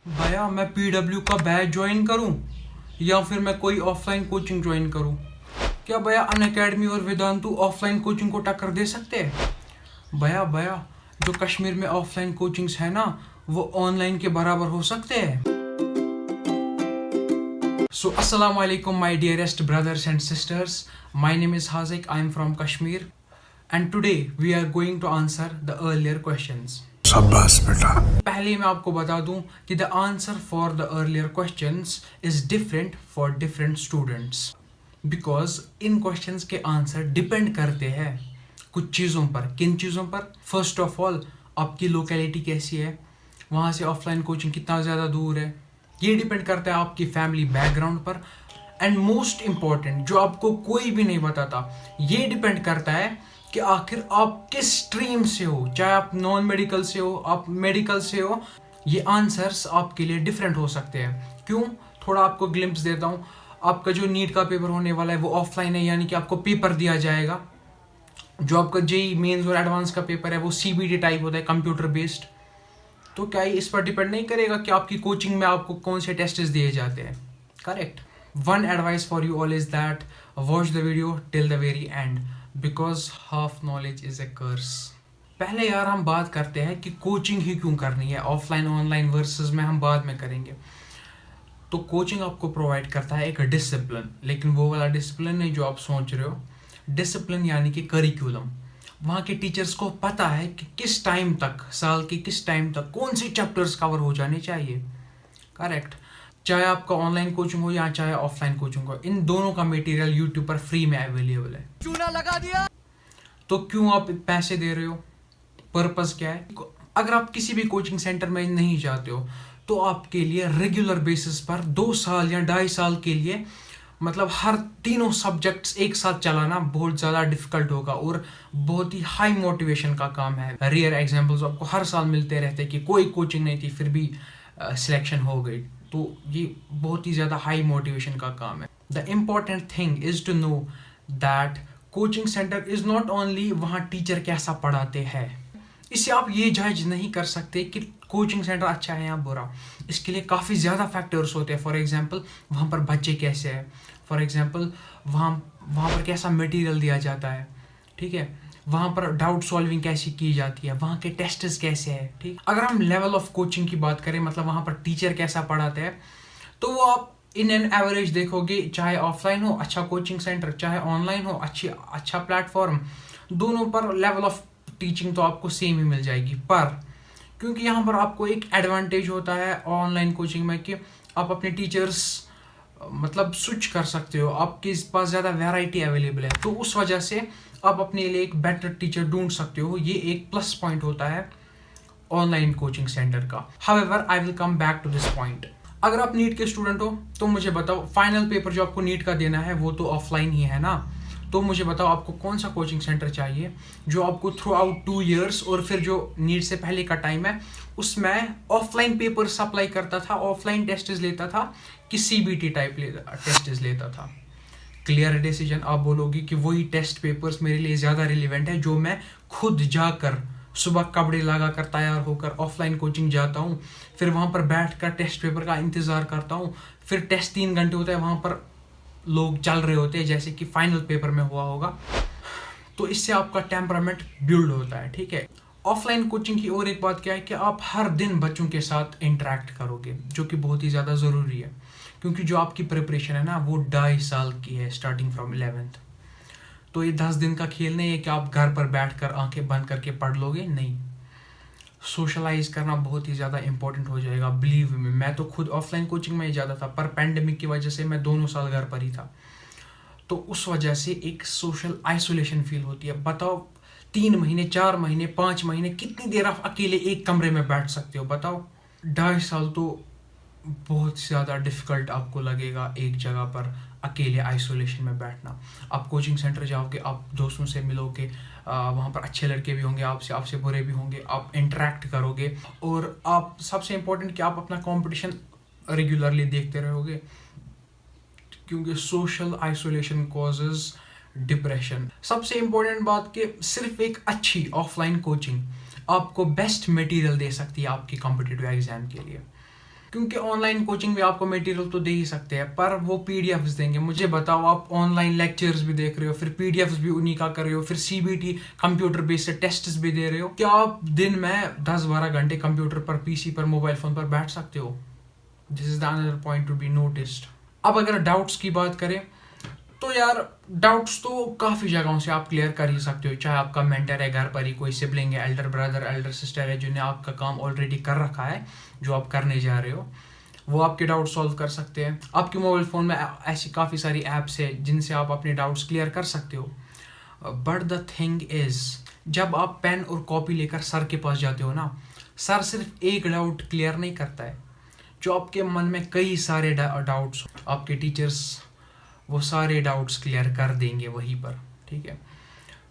भैया मैं पीडब्ल्यू का बैच ज्वाइन करूं या फिर मैं कोई ऑफलाइन कोचिंग ज्वाइन करूं? क्या भैया अनअकैडमी और वेदांतु ऑफलाइन कोचिंग को टक्कर दे सकते हैं? भैया भैया जो कश्मीर में ऑफलाइन कोचिंग्स है ना, वो ऑनलाइन के बराबर हो सकते हैं। So assalamu alaikum my dearest brothers and sisters. My name is Hazik. I am from Kashmir and today we are going to answer the earlier questions. शाबाश बेटा। पहले मैं आपको बता दूं कि the answer for the earlier questions is different for different students because in questions के answer depend करते हैं कुछ चीज़ों पर। किन चीज़ों पर? फर्स्ट ऑफ ऑल आपकी लोकेलिटी कैसी है, वहाँ से ऑफलाइन कोचिंग कितना ज़्यादा दूर है, ये डिपेंड करता है आपकी फैमिली बैकग्राउंड पर। एंड मोस्ट इम्पॉर्टेंट जो आपको कोई भी नहीं बताता, ये डिपेंड करता है कि आखिर आप किस स्ट्रीम से हो, चाहे आप नॉन मेडिकल से हो, आप मेडिकल से हो। ये आंसर्स आपके लिए डिफरेंट हो सकते हैं। क्यों? थोड़ा आपको ग्लिम्प्स देता हूँ। आपका जो नीट का पेपर होने वाला है वो ऑफलाइन है, यानी कि आपको पेपर दिया जाएगा। जो आपका जेई मेंस और एडवांस का पेपर है वो सीबीटी टाइप होता है, कंप्यूटर बेस्ड। तो क्या ये इस पर डिपेंड नहीं करेगा कि आपकी कोचिंग में आपको कौन से टेस्ट दिए जाते हैं? Correct. One advice for you all is that watch the video till the very end because half knowledge is a curse. पहले यार हम बात करते हैं कि कोचिंग ही क्यों करनी है, ऑफलाइन ऑनलाइन वर्सेस में हम बाद में करेंगे। तो कोचिंग आपको प्रोवाइड करता है एक डिसिप्लिन, लेकिन वो वाला डिसिप्लिन नहीं जो आप सोच रहे हो। डिसिप्लिन यानी कि करिकुलम। वहाँ के टीचर्स को पता है कि किस टाइम तक, साल के किस टाइम तक कौन से चैप्टर्स कवर हो जाने चाहिए। करेक्ट। चाहे आपका ऑनलाइन कोचिंग हो या चाहे ऑफलाइन कोचिंग हो, इन दोनों का मटेरियल यूट्यूब पर फ्री में अवेलेबल है। चूना लगा दिया। तो क्यों आप पैसे दे रहे हो? पर्पस क्या है? अगर आप किसी भी कोचिंग सेंटर में नहीं जाते हो तो आपके लिए रेगुलर बेसिस पर 2 साल या 2.5 साल के लिए, मतलब हर तीनों सब्जेक्ट्स एक साथ चलाना बहुत ज़्यादा डिफिकल्ट होगा और बहुत ही हाई मोटिवेशन का काम है। रियर एग्जांपल्स आपको हर साल मिलते रहते हैं कि कोई कोचिंग नहीं थी फिर भी सिलेक्शन हो गई। तो ये बहुत ही ज़्यादा हाई मोटिवेशन का काम है। The important thing is to know that coaching centre is not only वहाँ टीचर कैसा पढ़ाते हैं। इससे आप ये जज नहीं कर सकते कि कोचिंग सेंटर अच्छा है या बुरा। इसके लिए काफ़ी ज़्यादा फैक्टर्स होते हैं। फॉर एग्जांपल वहाँ पर बच्चे कैसे हैं, फॉर एग्जांपल वहाँ पर कैसा मटेरियल दिया जाता है, ठीक है, वहाँ पर डाउट सॉल्विंग कैसी की जाती है, वहाँ के टेस्ट्स कैसे हैं, ठीक। अगर हम लेवल ऑफ कोचिंग की बात करें, मतलब वहाँ पर टीचर कैसा पढ़ाते हैं, तो वो आप इन एन एवरेज देखोगे। चाहे ऑफलाइन हो अच्छा कोचिंग सेंटर, चाहे ऑनलाइन हो अच्छा प्लेटफॉर्म, दोनों पर लेवल ऑफ टीचिंग तो आपको सेम ही मिल जाएगी। पर क्योंकि यहाँ पर आपको एक एडवांटेज होता है ऑनलाइन कोचिंग में कि आप अपने टीचर्स मतलब स्विच कर सकते हो, आपके पास ज़्यादा वैरायटी अवेलेबल है, तो उस वजह से आप अपने लिए एक बेटर टीचर ढूंढ सकते हो। ये एक प्लस पॉइंट होता है ऑनलाइन कोचिंग सेंटर का। However I will come back to this point. अगर आप नीट के स्टूडेंट हो तो मुझे बताओ, फाइनल पेपर जो आपको नीट का देना है वो तो ऑफलाइन ही है ना। तो मुझे बताओ आपको कौन सा कोचिंग सेंटर चाहिए जो आपको थ्रू आउट 2 years और फिर जो नीट से पहले का टाइम है उसमें ऑफलाइन पेपर सप्लाई करता था, ऑफलाइन टेस्ट्स लेता था कि सीबीटी टाइप टेस्ट्स लेता था। Clear decision. आप बोलोगे कि वही टेस्ट पेपर्स मेरे लिए ज़्यादा रिलेवेंट है जो मैं खुद जाकर सुबह कपड़े लगा कर तैयार होकर ऑफलाइन कोचिंग जाता हूँ, फिर वहाँ पर बैठ कर टेस्ट पेपर का इंतज़ार करता हूँ, फिर टेस्ट 3 घंटे होता है, वहाँ पर लोग चल रहे होते हैं जैसे कि फाइनल पेपर में हुआ होगा। तो इससे आपका टेम्परामेंट बिल्ड होता है, ठीक है। ऑफलाइन कोचिंग की और एक बात क्या है कि आप हर दिन बच्चों के साथ इंटरेक्ट करोगे, जो कि बहुत ही ज़्यादा ज़रूरी है, क्योंकि जो आपकी प्रिपरेशन है ना वो 2.5 साल की है स्टार्टिंग फ्रॉम 11th। तो ये 10 दिन का खेल नहीं है कि आप घर पर बैठ कर आंखें बंद करके पढ़ लोगे, नहीं। सोशलाइज करना बहुत ही ज़्यादा इंपॉर्टेंट हो जाएगा। बिलीव में, मैं तो खुद ऑफलाइन कोचिंग में ही जाता था, पर पैंडेमिक की वजह से मैं 2 साल घर पर ही था, तो उस वजह से एक सोशल आइसोलेशन फील होती है। बताओ 3 महीने 4 महीने 5 महीने कितनी देर आप अकेले एक कमरे में बैठ सकते हो? बताओ 2.5 साल तो बहुत ज़्यादा डिफ़िकल्ट आपको लगेगा एक जगह पर अकेले आइसोलेशन में बैठना। आप कोचिंग सेंटर जाओगे, आप दोस्तों से मिलोगे, वहाँ पर अच्छे लड़के भी होंगे आपसे बुरे भी होंगे, आप इंटरेक्ट करोगे और आप सबसे इम्पोर्टेंट कि आप अपना कंपटीशन रेगुलरली देखते रहोगे, क्योंकि सोशल आइसोलेशन कॉजेज डिप्रेशन। सबसे इम्पोर्टेंट बात कि सिर्फ एक अच्छी ऑफलाइन कोचिंग आपको बेस्ट मटेरियल दे सकती है आपकी कॉम्पिटिटिव एग्जाम के लिए। क्योंकि ऑनलाइन कोचिंग में आपको मटेरियल तो दे ही सकते हैं, पर वो पीडीएफ्स देंगे। मुझे बताओ, आप ऑनलाइन लेक्चर्स भी देख रहे हो, फिर पीडीएफ्स भी उन्हीं का कर रहे हो, फिर सीबीटी कंप्यूटर बेस्ड टेस्ट्स भी दे रहे हो, क्या आप दिन में 10-12 घंटे कंप्यूटर पर, पीसी पर, मोबाइल फोन पर बैठ सकते हो? This is the another point to be noticed. अब अगर डाउट्स की बात करें तो यार, डाउट्स तो काफ़ी जगहों से आप क्लियर कर ही सकते हो। चाहे आपका मेंटर है, घर पर ही कोई सिबलिंग है, एल्डर ब्रदर, एल्डर सिस्टर है, जिन्हें आपका काम ऑलरेडी कर रखा है जो आप करने जा रहे हो, वो आपके डाउट सॉल्व कर सकते हैं। आपके मोबाइल फ़ोन में ऐसी काफ़ी सारी ऐप्स है जिनसे आप अपने डाउट्स क्लियर कर सकते हो। बट द थिंग इज़, जब आप पेन और कॉपी लेकर सर के पास जाते हो ना, सर सिर्फ एक डाउट क्लियर नहीं करता है। जो आपके मन में कई सारे डाउट्स, आपके टीचर्स वो सारे डाउट्स क्लियर कर देंगे वहीं पर, ठीक है।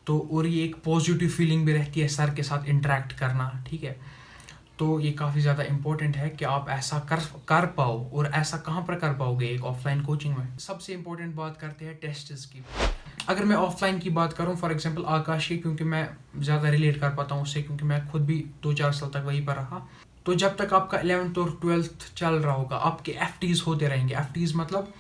तो और ये एक पॉजिटिव फीलिंग भी रहती है सर के साथ इंटरेक्ट करना, ठीक है। तो ये काफ़ी ज़्यादा इम्पोर्टेंट है कि आप ऐसा कर पाओ, और ऐसा कहाँ पर कर पाओगे? एक ऑफलाइन कोचिंग में। सबसे इम्पोर्टेंट बात करते हैं टेस्ट्स की। अगर मैं ऑफलाइन की बात करूँ, फॉर एग्जांपल आकाश की, क्योंकि मैं ज़्यादा रिलेट कर पाता हूँ उससे, क्योंकि मैं खुद भी 2-4 साल तक वहीं पर रहा। तो जब तक आपका 11th और 12th चल रहा होगा, आपके FTs होते रहेंगे। FTs मतलब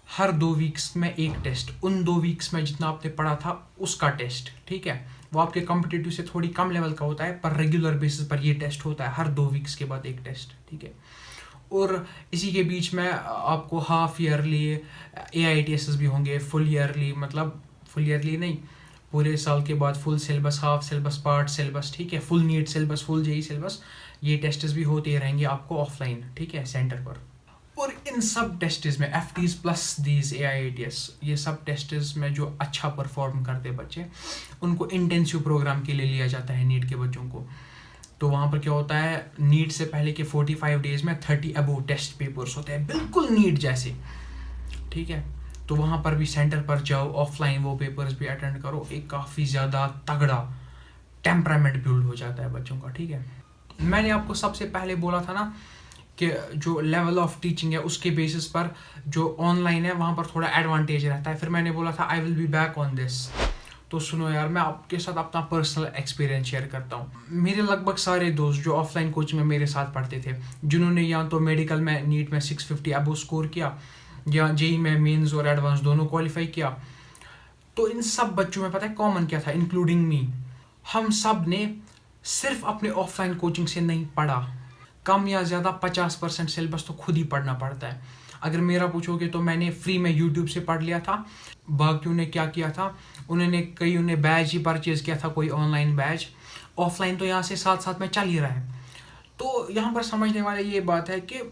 हर 2 वीक्स में एक टेस्ट, उन 2 वीक्स में जितना आपने पढ़ा था उसका टेस्ट, ठीक है। वो आपके कॉम्पिटिटिव से थोड़ी कम लेवल का होता है, पर रेगुलर बेसिस पर ये टेस्ट होता है, हर 2 वीक्स के बाद एक टेस्ट, ठीक है। और इसी के बीच में आपको हाफ ईयरली AITSs भी होंगे, फुल ईयरली, मतलब फुल ईयरली नहीं, पूरे साल के बाद full syllabus, half syllabus, part syllabus, ठीक है, full NEET syllabus, full JEE syllabus, ये टेस्ट्स भी होते रहेंगे आपको ऑफलाइन, ठीक है, सेंटर पर। और इन सब टेस्ट्स में FTs प्लस दीज AITS, ये सब टेस्ट्स में जो अच्छा परफॉर्म करते बच्चे, उनको इंटेंसिव प्रोग्राम के लिए लिया जाता है नीट के बच्चों को। तो वहाँ पर क्या होता है, नीट से पहले के 45 डेज में 30 अबोव टेस्ट पेपर्स होते हैं, बिल्कुल नीट जैसे, ठीक है। तो वहाँ पर भी सेंटर पर जाओ, ऑफलाइन वो पेपर्स भी अटेंड करो, एक काफ़ी ज़्यादा तगड़ा टेम्परामेंट बिल्ड हो जाता है बच्चों का, ठीक है। मैंने आपको सबसे पहले बोला था ना कि जो लेवल ऑफ टीचिंग है उसके बेसिस पर जो ऑनलाइन है वहाँ पर थोड़ा एडवांटेज रहता है। फिर मैंने बोला था I will be back on this. तो सुनो यार, मैं आपके साथ अपना पर्सनल एक्सपीरियंस शेयर करता हूँ। मेरे लगभग सारे दोस्त जो ऑफलाइन कोचिंग में मेरे साथ पढ़ते थे, जिन्होंने या तो मेडिकल में नीट में 650 अबो स्कोर किया, या जेई में मेंस और एडवांस दोनों क्वालिफाई किया, तो इन सब बच्चों में पता है कॉमन क्या था, इंक्लूडिंग मी, हम सब ने सिर्फ अपने ऑफलाइन कोचिंग से नहीं पढ़ा। कम या ज़्यादा 50% सिलेबस तो खुद ही पढ़ना पड़ता है। अगर मेरा पूछोगे तो मैंने फ्री में यूट्यूब से पढ़ लिया था। बाकियों ने क्या किया था, उन्होंने बैच ही परचेज़ किया था, कोई ऑनलाइन बैच। ऑफलाइन तो यहाँ से साथ साथ में चल ही रहा है। तो यहाँ पर समझने वाले ये बात है कि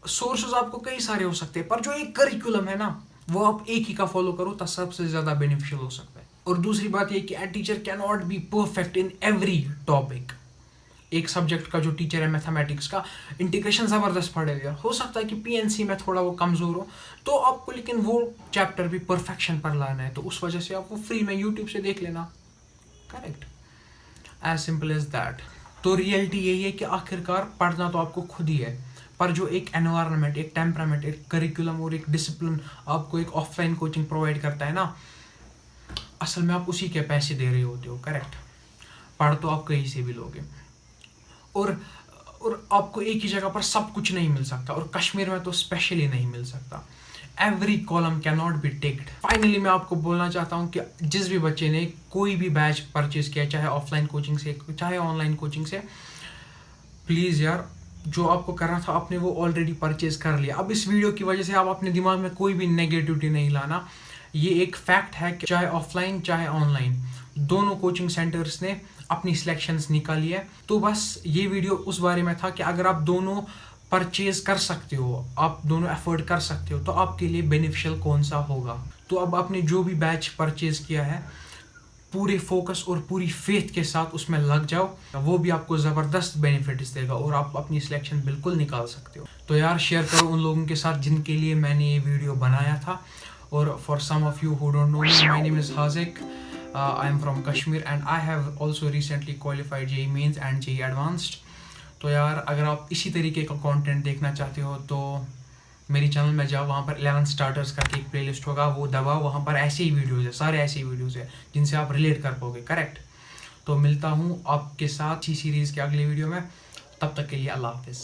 सोर्सेज आपको कई सारे हो सकते हैं, पर जो एक करिकुलम है ना, वो आप एक ही का फॉलो करो तो सबसे ज़्यादा बेनिफिशियल हो सकता है। और दूसरी बात ये कि a teacher can not be perfect in every topic. एक सब्जेक्ट का जो टीचर है मैथमेटिक्स का, इंटीग्रेशन ज़बरदस्त पढ़ेगा, हो सकता है कि PNC में थोड़ा वो कमज़ोर हो, तो आपको लेकिन वो चैप्टर भी परफेक्शन पर लाना है, तो उस वजह से आप वो फ्री में यूट्यूब से देख लेना, correct, as simple as that. तो रियलिटी यही है कि आखिरकार पढ़ना तो आपको खुद ही है, पर जो एक एनवायरनमेंट, एक टेम्परामेंट, एक करिकुलम और एक डिसिप्लिन आपको एक ऑफलाइन कोचिंग प्रोवाइड करता है ना, असल में आप उसी के पैसे दे रहे होते हो, करेक्ट। पढ़ तो आप कहीं से भी लोगे, और आपको एक ही जगह पर सब कुछ नहीं मिल सकता, और कश्मीर में तो स्पेशली नहीं मिल सकता। Every column can not be ticked. Finally मैं आपको बोलना चाहता हूँ कि जिस भी बच्चे ने कोई भी बैच परचेज किया, चाहे ऑफलाइन कोचिंग से चाहे ऑनलाइन कोचिंग से, प्लीज़ यार, जो आपको करना था आपने वो ऑलरेडी परचेज कर लिया। अब इस वीडियो की वजह से आप अपने दिमाग में कोई भी नेगेटिविटी नहीं लाना। ये एक फैक्ट है कि चाहे ऑफलाइन चाहे ऑनलाइन, दोनों कोचिंग सेंटर्स ने अपनी सिलेक्शंस निकाली है। तो बस ये वीडियो उस बारे में था कि अगर आप दोनों परचेज कर सकते हो, आप दोनों अफोर्ड कर सकते हो, तो आपके लिए बेनिफिशियल कौन सा होगा। तो अब आपने जो भी बैच परचेज किया है, पूरे फोकस और पूरी फेथ के साथ उसमें लग जाओ, वो भी आपको ज़बरदस्त बेनिफिट्स देगा और आप अपनी सिलेक्शन बिल्कुल निकाल सकते हो। तो यार शेयर करो उन लोगों के साथ जिनके लिए मैंने ये वीडियो बनाया था। और for some of you who don't know me, my name is Haziq, I am from Kashmir and I have also recently qualified JEE Mains and JEE Advanced। तो यार अगर आप इसी तरीके का कंटेंट देखना चाहते हो तो मेरी चैनल में जाओ, वहाँ पर 11 स्टार्टर्स का एक प्लेलिस्ट होगा, वो दबाओ, वहाँ पर ऐसे ही वीडियोज़ है, सारे ऐसे ही वीडियोज़ है जिनसे आप रिलेट कर पाओगे, करेक्ट। तो मिलता हूँ आपके साथ इसी सीरीज़ के अगले वीडियो में, तब तक के लिए अल्लाह हाफिज़।